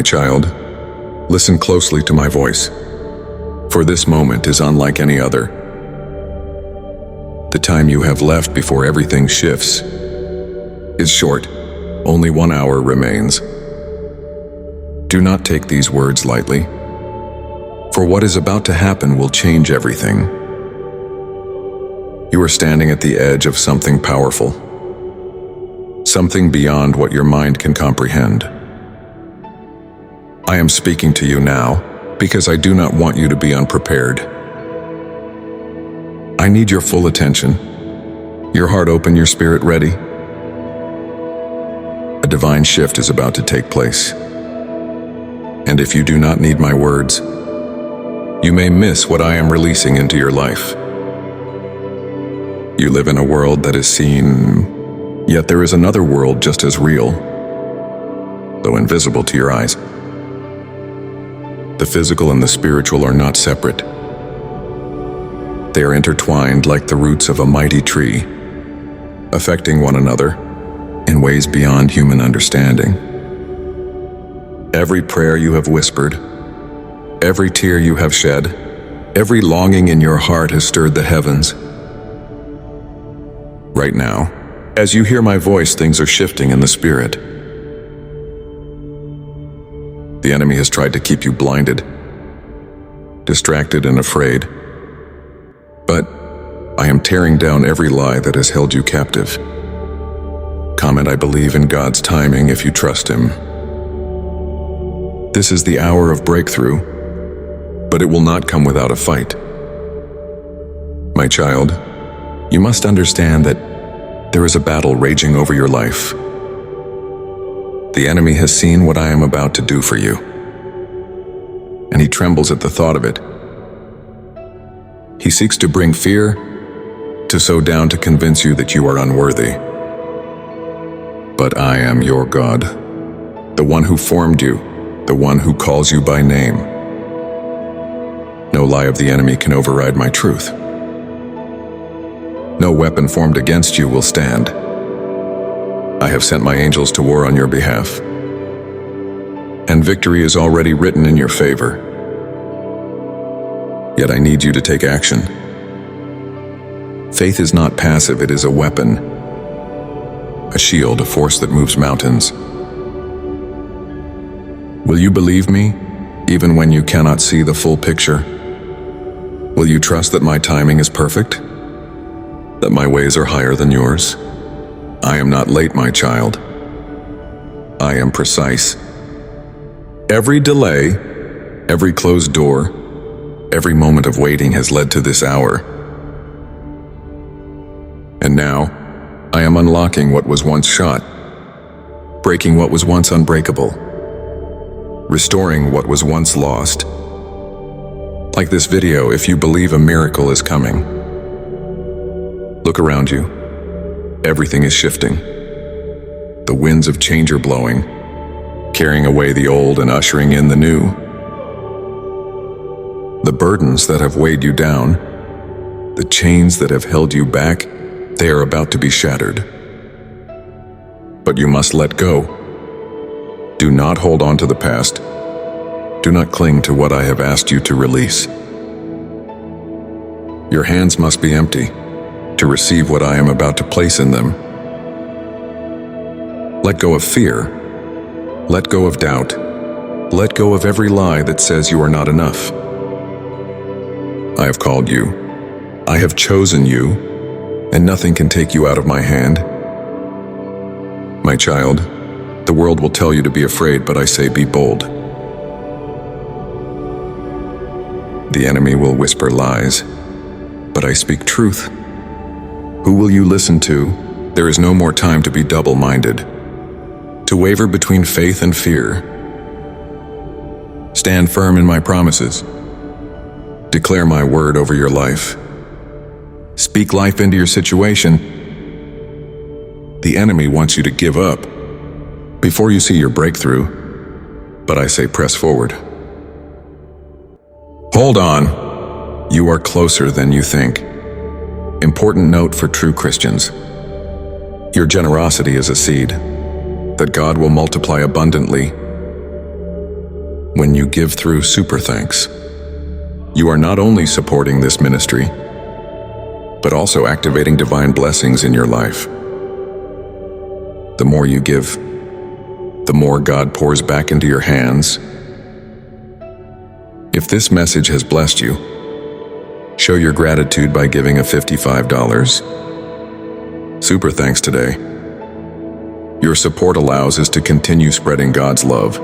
My child, listen closely to my voice, for this moment is unlike any other. The time you have left before everything shifts is short. Only 1 hour remains. Do not take these words lightly, for what is about to happen will change everything. You are standing at the edge of something powerful, something beyond what your mind can comprehend. I am speaking to you now because I do not want you to be unprepared. I need your full attention, your heart open, your spirit ready. A divine shift is about to take place. And if you do not need my words, you may miss what I am releasing into your life. You live in a world that is seen, yet there is another world just as real, though invisible to your eyes. The physical and the spiritual are not separate. They are intertwined like the roots of a mighty tree, affecting one another in ways beyond human understanding. Every prayer you have whispered, every tear you have shed, every longing in your heart has stirred the heavens. Right now, as you hear my voice, things are shifting in the spirit. The enemy has tried to keep you blinded, distracted and afraid. But I am tearing down every lie that has held you captive. Comment, I believe in God's timing if you trust Him. This is the hour of breakthrough, but it will not come without a fight. My child, you must understand that there is a battle raging over your life. The enemy has seen what I am about to do for you, and he trembles at the thought of it. He seeks to bring fear, to sow doubt, to convince you that you are unworthy. But I am your God, the one who formed you, the one who calls you by name. No lie of the enemy can override my truth. No weapon formed against you will stand. I have sent my angels to war on your behalf, and victory is already written in your favor. Yet I need you to take action. Faith is not passive, it is a weapon, a shield, a force that moves mountains. Will you believe me, even when you cannot see the full picture? Will you trust that my timing is perfect? That my ways are higher than yours? I am not late, my child. I am precise. Every delay, every closed door, every moment of waiting has led to this hour. And now, I am unlocking what was once shot, breaking what was once unbreakable, restoring what was once lost. Like this video, if you believe a miracle is coming. Look around you. Everything is shifting. The winds of change are blowing, carrying away the old and ushering in the new. The burdens that have weighed you down, the chains that have held you back, they are about to be shattered. But you must let go. Do not hold on to the past. Do not cling to what I have asked you to release. Your hands must be empty to receive what I am about to place in them. Let go of fear. Let go of doubt. Let go of every lie that says you are not enough. I have called you. I have chosen you, and nothing can take you out of my hand. My child, the world will tell you to be afraid, but I say be bold. The enemy will whisper lies, but I speak truth. Who will you listen to? There is no more time to be double-minded, to waver between faith and fear. Stand firm in my promises. Declare my word over your life. Speak life into your situation. The enemy wants you to give up before you see your breakthrough, but I say press forward. Hold on. You are closer than you think. Important note for true Christians. Your generosity is a seed that God will multiply abundantly. when you give through super thanks. You are not only supporting this ministry, but also activating divine blessings in your life. The more you give, the more God pours back into your hands. If this message has blessed you, show your gratitude by giving a $55 super thanks today. Your support allows us to continue spreading God's love,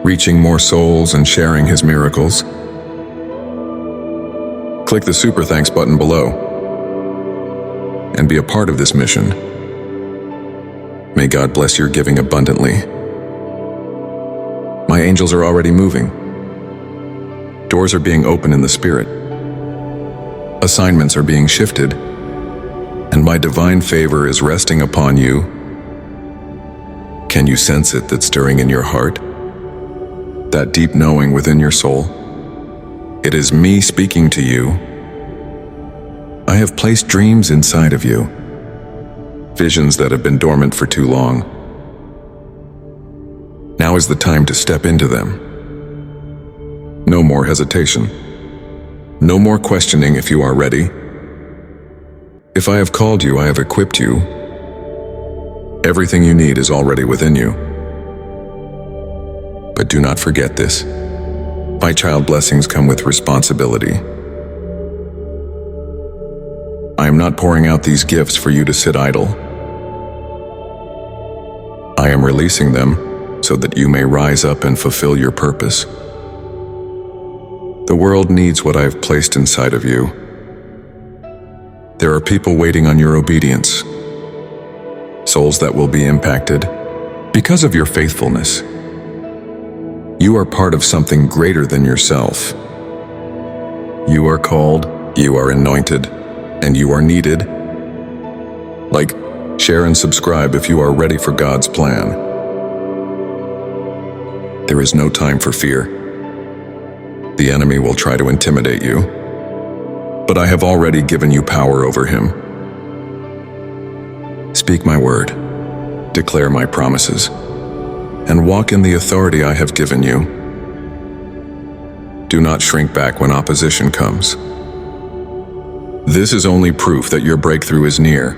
reaching more souls and sharing His miracles. Click the super thanks button below and be a part of this mission. May God bless your giving abundantly. My angels are already moving. Doors are being opened in the Spirit. Assignments are being shifted, and my divine favor is resting upon you. Can you sense it that's stirring in your heart? That deep knowing within your soul? It is me speaking to you. I have placed dreams inside of you, visions that have been dormant for too long. Now is the time to step into them. No more hesitation. No more questioning if you are ready. If I have called you, I have equipped you. Everything you need is already within you. But do not forget this. My child, blessings come with responsibility. I am not pouring out these gifts for you to sit idle. I am releasing them so that you may rise up and fulfill your purpose. The world needs what I have placed inside of you. There are people waiting on your obedience, souls that will be impacted because of your faithfulness. You are part of something greater than yourself. You are called, you are anointed, and you are needed. Like, share and subscribe if you are ready for God's plan. There is no time for fear. The enemy will try to intimidate you, but I have already given you power over him. Speak my word, declare my promises, and walk in the authority I have given you. Do not shrink back when opposition comes. This is only proof that your breakthrough is near.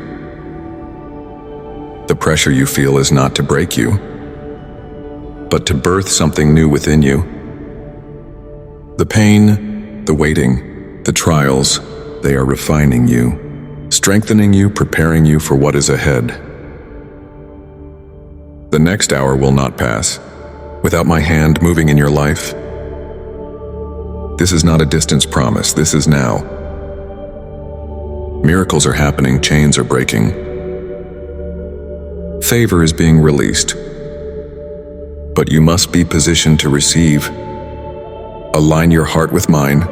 The pressure you feel is not to break you, but to birth something new within you. The pain, the waiting, the trials, they are refining you, strengthening you, preparing you for what is ahead. The next hour will not pass without my hand moving in your life. This is not a distance promise, this is now. Miracles are happening, chains are breaking. Favor is being released, but you must be positioned to receive. Align your heart with mine.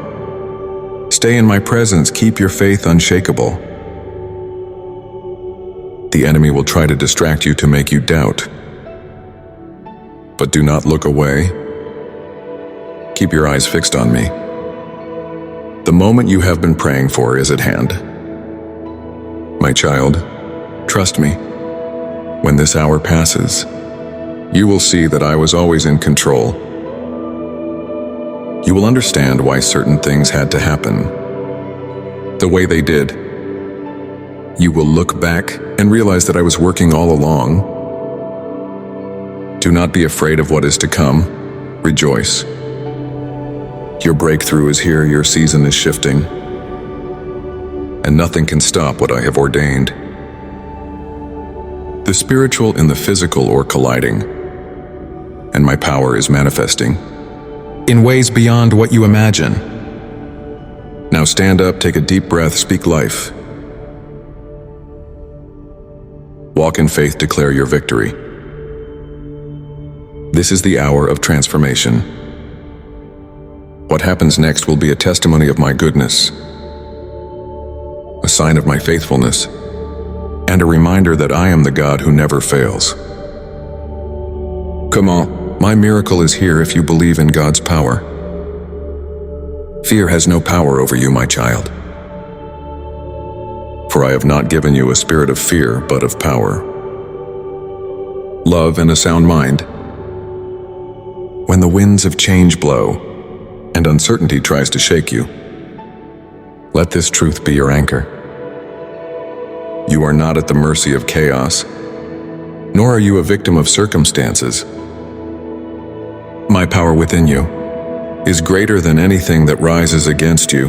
Stay in my presence, keep your faith unshakable. The enemy will try to distract you to make you doubt. But do not look away. Keep your eyes fixed on me. The moment you have been praying for is at hand. My child, trust me. When this hour passes, you will see that I was always in control. You will understand why certain things had to happen the way they did. You will look back and realize that I was working all along. Do not be afraid of what is to come. Rejoice. Your breakthrough is here, your season is shifting, and nothing can stop what I have ordained. The spiritual and the physical are colliding, and my power is manifesting in ways beyond what you imagine. Now stand up, take a deep breath, speak life. Walk in faith, declare your victory. This is the hour of transformation. What happens next will be a testimony of my goodness, a sign of my faithfulness, and a reminder that I am the God who never fails. Come on, my miracle is here if you believe in God's power. Fear has no power over you, my child. For I have not given you a spirit of fear, but of power, love, and a sound mind. winds of change blow, and uncertainty tries to shake you, let this truth be your anchor. You are not at the mercy of chaos, nor are you a victim of circumstances. My power within you is greater than anything that rises against you.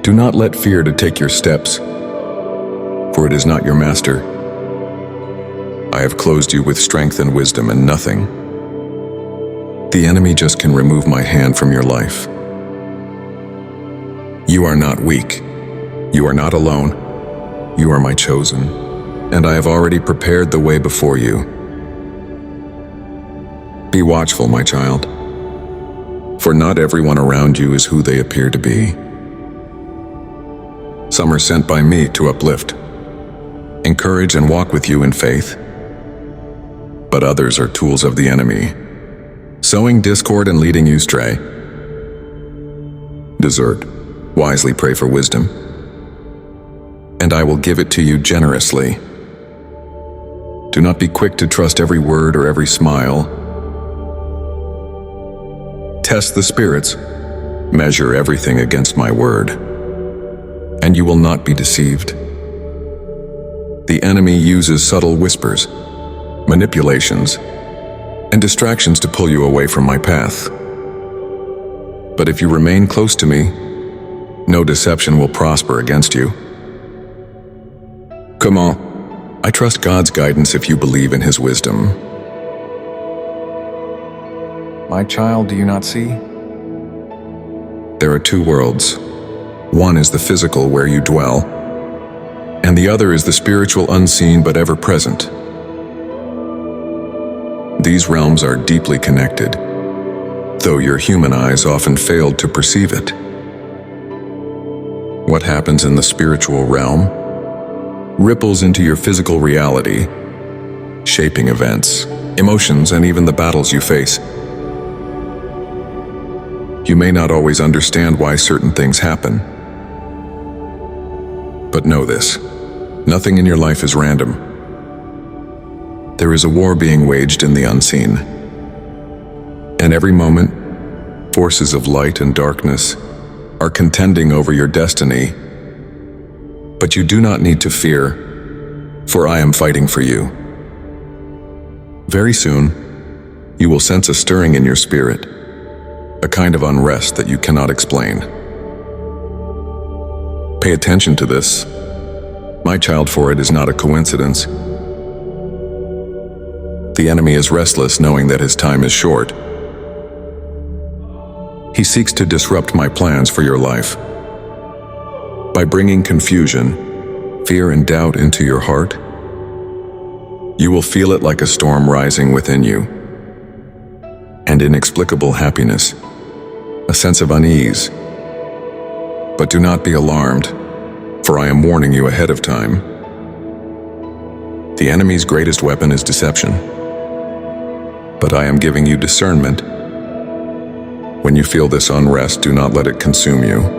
Do not let fear to take your steps, for it is not your master. I have clothed you with strength and wisdom, and nothing. The enemy just can remove my hand from your life. You are not weak. You are not alone. You are my chosen, and I have already prepared the way before you. Be watchful, my child, for not everyone around you is who they appear to be. Some are sent by me to uplift, encourage, and walk with you in faith, but others are tools of the enemy, sowing discord and leading you astray. Desert, wisely pray for wisdom, and I will give it to you generously. Do not be quick to trust every word or every smile. Test the spirits, measure everything against my word, and you will not be deceived. The enemy uses subtle whispers, manipulations, and distractions to pull you away from my path. But if you remain close to me, no deception will prosper against you. Come on, I trust God's guidance if you believe in His wisdom. My child, do you not see? There are two worlds. One is the physical, where you dwell, and the other is the spiritual, unseen but ever present. These realms are deeply connected, though your human eyes often failed to perceive it. What happens in the spiritual realm ripples into your physical reality, shaping events, emotions, and even the battles you face. You may not always understand why certain things happen, but know this: nothing in your life is random. There is a war being waged in the unseen, and every moment, forces of light and darkness are contending over your destiny. But you do not need to fear, for I am fighting for you. Very soon, you will sense a stirring in your spirit, a kind of unrest that you cannot explain. Pay attention to this, my child, for it is not a coincidence. The enemy is restless, knowing that his time is short. He seeks to disrupt my plans for your life. By bringing confusion, fear, and doubt into your heart, you will feel it like a storm rising within you. And inexplicable happiness, a sense of unease. But do not be alarmed, for I am warning you ahead of time. The enemy's greatest weapon is deception, but I am giving you discernment. When you feel this unrest, do not let it consume you.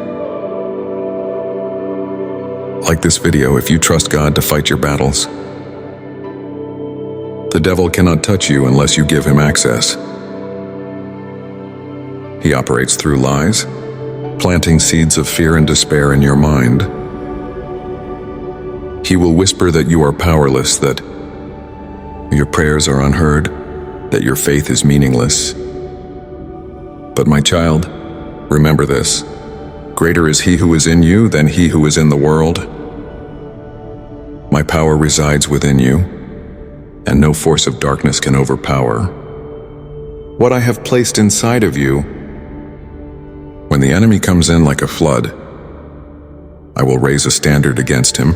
Like this video, if you trust God to fight your battles. The devil cannot touch you unless you give him access. He operates through lies, planting seeds of fear and despair in your mind. He will whisper that you are powerless, that your prayers are unheard, that your faith is meaningless. But my child, remember this: greater is He who is in you than he who is in the world. My power resides within you, and no force of darkness can overpower what I have placed inside of you. When the enemy comes in like a flood, I will raise a standard against him.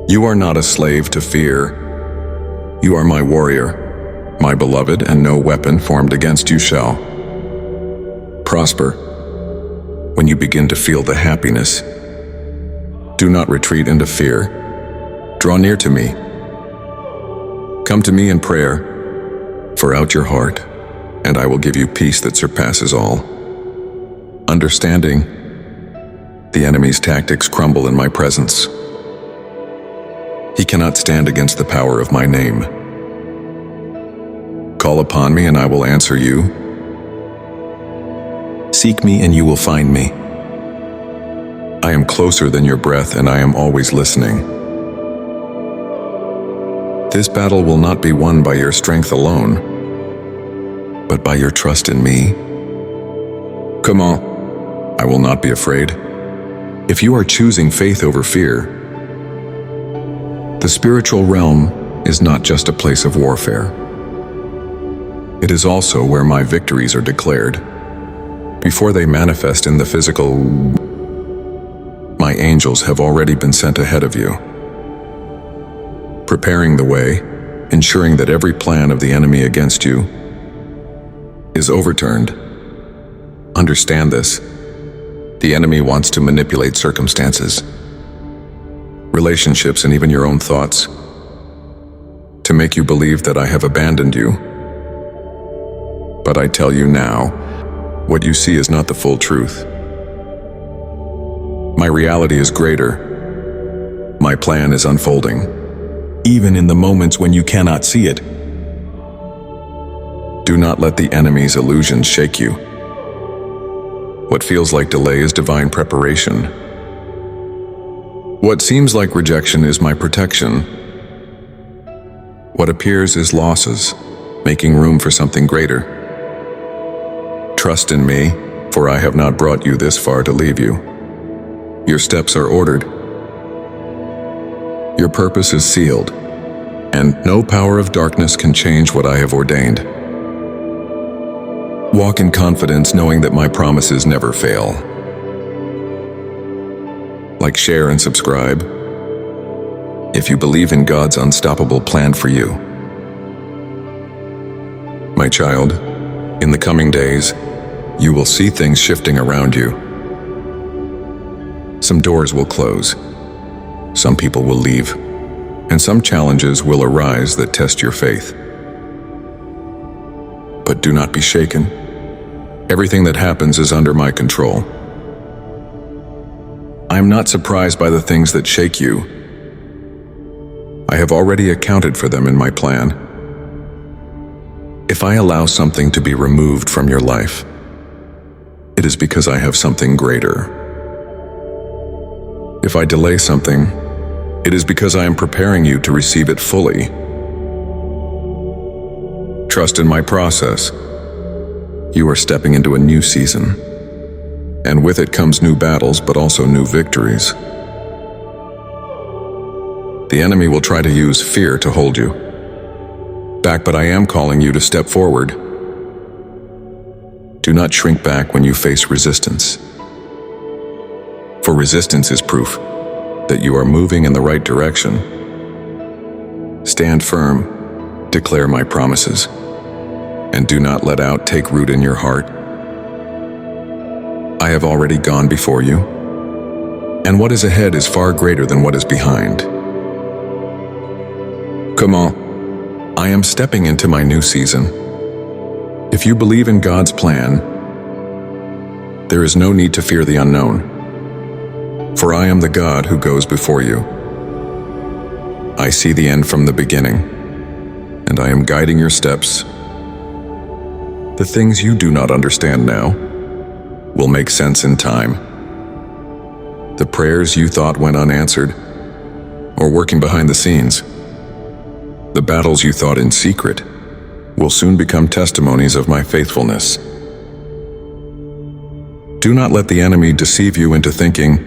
You are not a slave to fear. You are my warrior, my beloved, and no weapon formed against you shall prosper. When you begin to feel the happiness, do not retreat into fear. Draw near to me. Come to me in prayer. Pour out your heart, and I will give you peace that surpasses all understanding. The enemy's tactics crumble in my presence. He cannot stand against the power of my name. Call upon me and I will answer you. Seek me and you will find me. I am closer than your breath and I am always listening. This battle will not be won by your strength alone, but by your trust in me. Come on, I will not be afraid. If you are choosing faith over fear, the spiritual realm is not just a place of warfare. It is also where my victories are declared. Before they manifest in the physical, my angels have already been sent ahead of you, preparing the way, ensuring that every plan of the enemy against you is overturned. Understand this. The enemy wants to manipulate circumstances, relationships, and even your own thoughts to make you believe that I have abandoned you. But I tell you now, what you see is not the full truth. My reality is greater. My plan is unfolding, even in the moments when you cannot see it. Do not let the enemy's illusions shake you. What feels like delay is divine preparation. What seems like rejection is my protection. What appears is losses, making room for something greater. Trust in me, for I have not brought you this far to leave you. Your steps are ordered. Your purpose is sealed, and no power of darkness can change what I have ordained. Walk in confidence, knowing that my promises never fail. Like, share, and subscribe if you believe in God's unstoppable plan for you. My child, in the coming days, you will see things shifting around you. Some doors will close, some people will leave, and some challenges will arise that test your faith. But do not be shaken. Everything that happens is under my control. I am not surprised by the things that shake you. I have already accounted for them in my plan. If I allow something to be removed from your life, it is because I have something greater. If I delay something, it is because I am preparing you to receive it fully. Trust in my process. You are stepping into a new season, and with it comes new battles, but also new victories. The enemy will try to use fear to hold you back, but I am calling you to step forward. Do not shrink back when you face resistance, for resistance is proof that you are moving in the right direction. Stand firm, declare my promises, and do not let doubt take root in your heart. I have already gone before you, and what is ahead is far greater than what is behind. Come on, I am stepping into my new season. If you believe in God's plan, there is no need to fear the unknown, for I am the God who goes before you. I see the end from the beginning, and I am guiding your steps. The things you do not understand now will make sense in time. The prayers you thought went unanswered, or working behind the scenes, the battles you thought in secret, will soon become testimonies of my faithfulness. Do not let the enemy deceive you into thinking,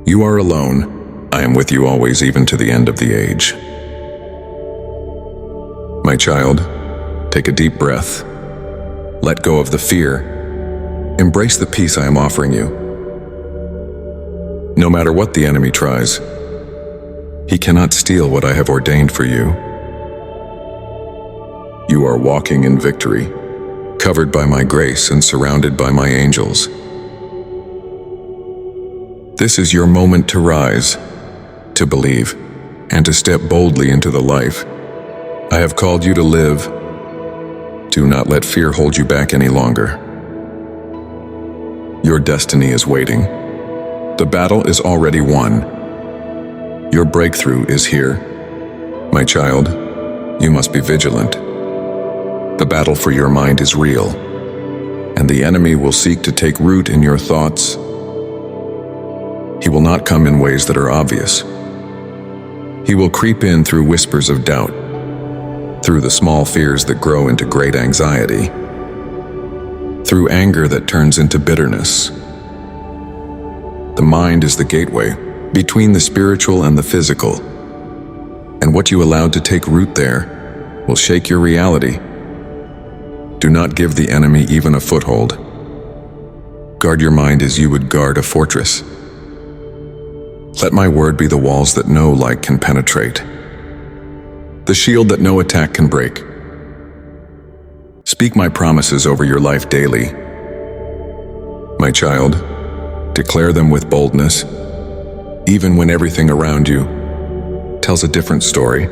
you are alone. I am with you always, even to the end of the age. My child, take a deep breath. Let go of the fear. Embrace the peace I am offering you. No matter what the enemy tries, he cannot steal what I have ordained for you. You are walking in victory, covered by my grace and surrounded by my angels. This is your moment to rise, to believe, and to step boldly into the life I have called you to live. Do not let fear hold you back any longer. Your destiny is waiting. The battle is already won. Your breakthrough is here. My child, you must be vigilant. The battle for your mind is real, and the enemy will seek to take root in your thoughts. He will not come in ways that are obvious. He will creep in through whispers of doubt, through the small fears that grow into great anxiety, through anger that turns into bitterness. The mind is the gateway between the spiritual and the physical, and what you allow to take root there will shake your reality. Do not give the enemy even a foothold. Guard your mind as you would guard a fortress. Let my word be the walls that no light can penetrate, the shield that no attack can break. Speak my promises over your life daily. My child, declare them with boldness, even when everything around you tells a different story.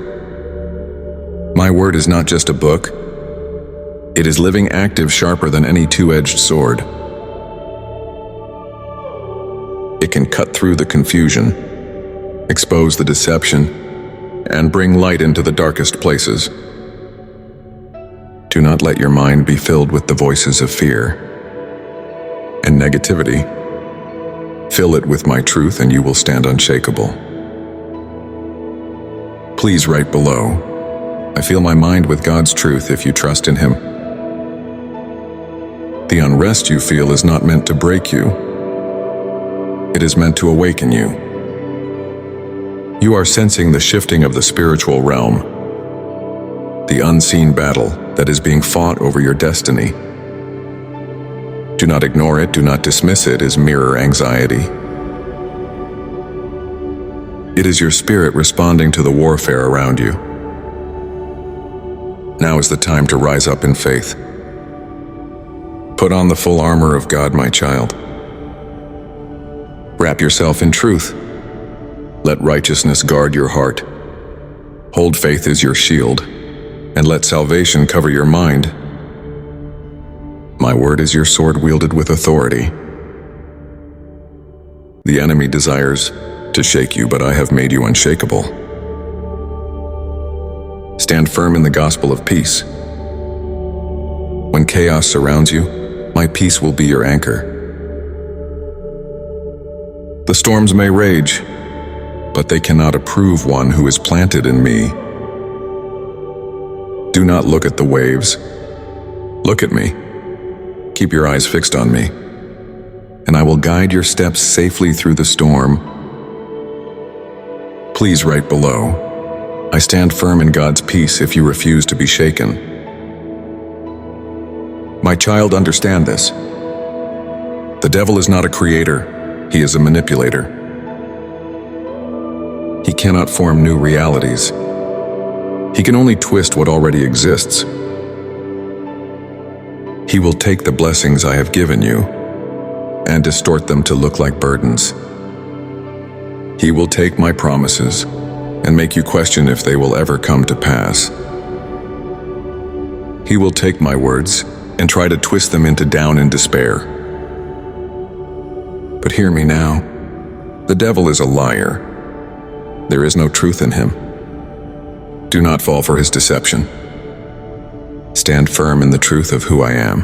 My word is not just a book. It is living, active, sharper than any two-edged sword. It can cut through the confusion, expose the deception, and bring light into the darkest places. Do not let your mind be filled with the voices of fear and negativity. Fill it with my truth and you will stand unshakable. Please write below, I fill my mind with God's truth if you trust in Him. The unrest you feel is not meant to break you. It is meant to awaken you. You are sensing the shifting of the spiritual realm, the unseen battle that is being fought over your destiny. Do not ignore it, do not dismiss it as mirror anxiety. It is your spirit responding to the warfare around you. Now is the time to rise up in faith. Put on the full armor of God, my child. Wrap yourself in truth. Let righteousness guard your heart. Hold faith as your shield, and let salvation cover your mind. My word is your sword wielded with authority. The enemy desires to shake you, but I have made you unshakable. Stand firm in the gospel of peace. When chaos surrounds you, my peace will be your anchor. The storms may rage, but they cannot approve one who is planted in me. Do not look at the waves. Look at me. Keep your eyes fixed on me, and I will guide your steps safely through the storm. Please write below, I stand firm in God's peace if you refuse to be shaken. My child, understand this. The devil is not a creator, he is a manipulator. He cannot form new realities. He can only twist what already exists. He will take the blessings I have given you and distort them to look like burdens. He will take my promises and make you question if they will ever come to pass. He will take my words and try to twist them into down and despair. But hear me now. The devil is a liar. There is no truth in him. Do not fall for his deception. Stand firm in the truth of who I am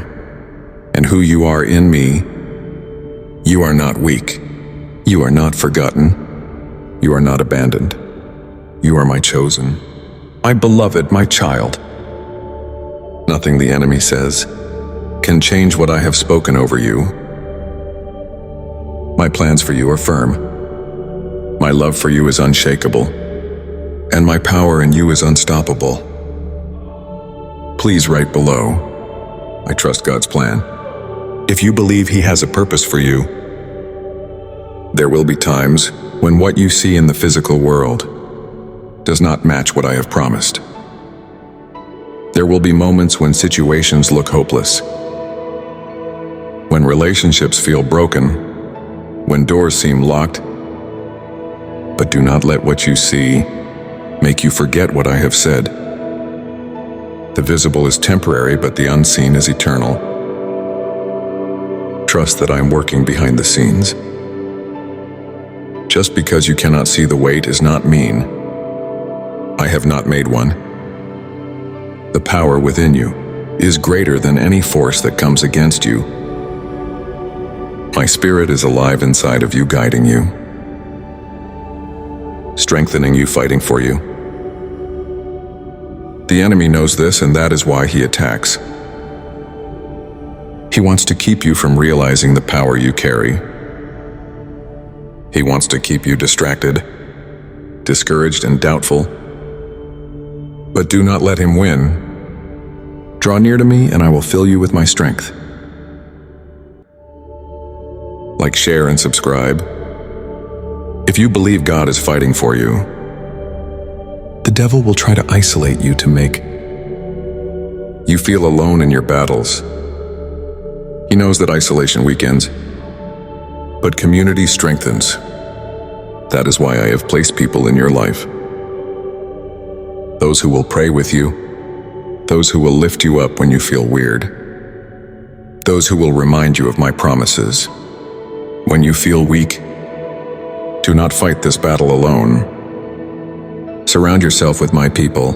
and who you are in me. You are not weak. You are not forgotten. You are not abandoned. You are my chosen, my beloved, my child. Nothing the enemy says can change what I have spoken over you. My plans for you are firm. My love for you is unshakable, and my power in you is unstoppable. Please write below, I trust God's plan. If you believe He has a purpose for you, there will be times when what you see in the physical world does not match what I have promised. There will be moments when situations look hopeless, when relationships feel broken, when doors seem locked. But do not let what you see make you forget what I have said. The visible is temporary, but the unseen is eternal. Trust that I am working behind the scenes. Just because you cannot see the weight is not mean. I have not made one. The power within you is greater than any force that comes against you. My spirit is alive inside of you, guiding you, strengthening you, fighting for you. The enemy knows this, and that is why he attacks. He wants to keep you from realizing the power you carry. He wants to keep you distracted, discouraged, and doubtful. But do not let him win. Draw near to me, and I will fill you with my strength. Like, share, and subscribe. If you believe God is fighting for you, the devil will try to isolate you to make you feel alone in your battles. He knows that isolation weakens, but community strengthens. That is why I have placed people in your life. Those who will pray with you, those who will lift you up when you feel weird, those who will remind you of my promises. When you feel weak, do not fight this battle alone. Surround yourself with my people,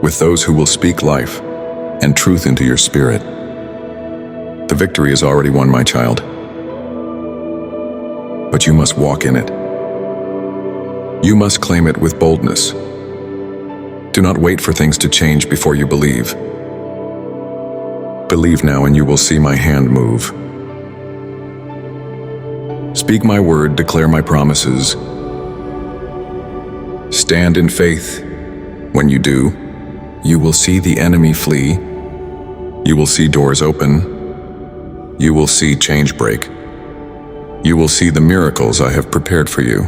with those who will speak life and truth into your spirit. The victory is already won, my child, but you must walk in it. You must claim it with boldness. Do not wait for things to change before you believe. Believe now, and you will see my hand move. Speak my word, declare my promises. Stand in faith. When you do, you will see the enemy flee. You will see doors open. You will see change break. You will see the miracles I have prepared for you.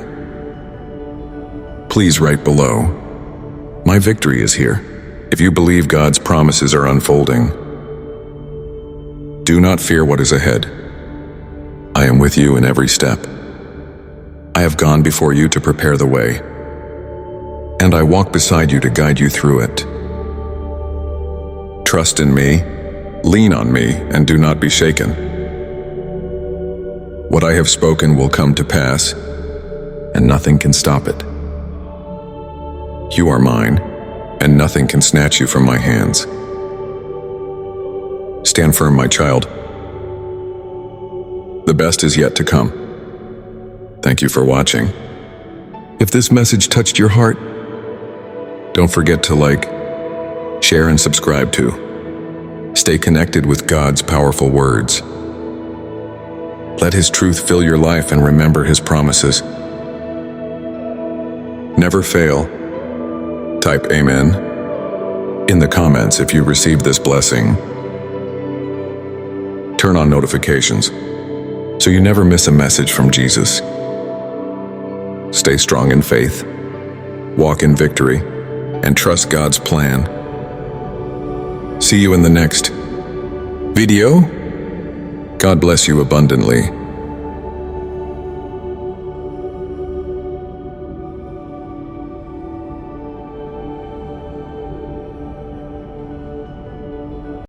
Please write below, my victory is here. If you believe God's promises are unfolding, do not fear what is ahead. I am with you in every step. I have gone before you to prepare the way, and I walk beside you to guide you through it. Trust in me, lean on me, and do not be shaken. What I have spoken will come to pass, and nothing can stop it. You are mine, and nothing can snatch you from my hands. Stand firm, my child. The best is yet to come. Thank you for watching. If this message touched your heart, don't forget to like, share, and subscribe too. Stay connected with God's powerful words. Let His truth fill your life, and remember His promises. Never fail. Type Amen in the comments if you received this blessing. Turn on notifications so you never miss a message from Jesus. Stay strong in faith, walk in victory, and trust God's plan. See you in the next video. God bless you abundantly.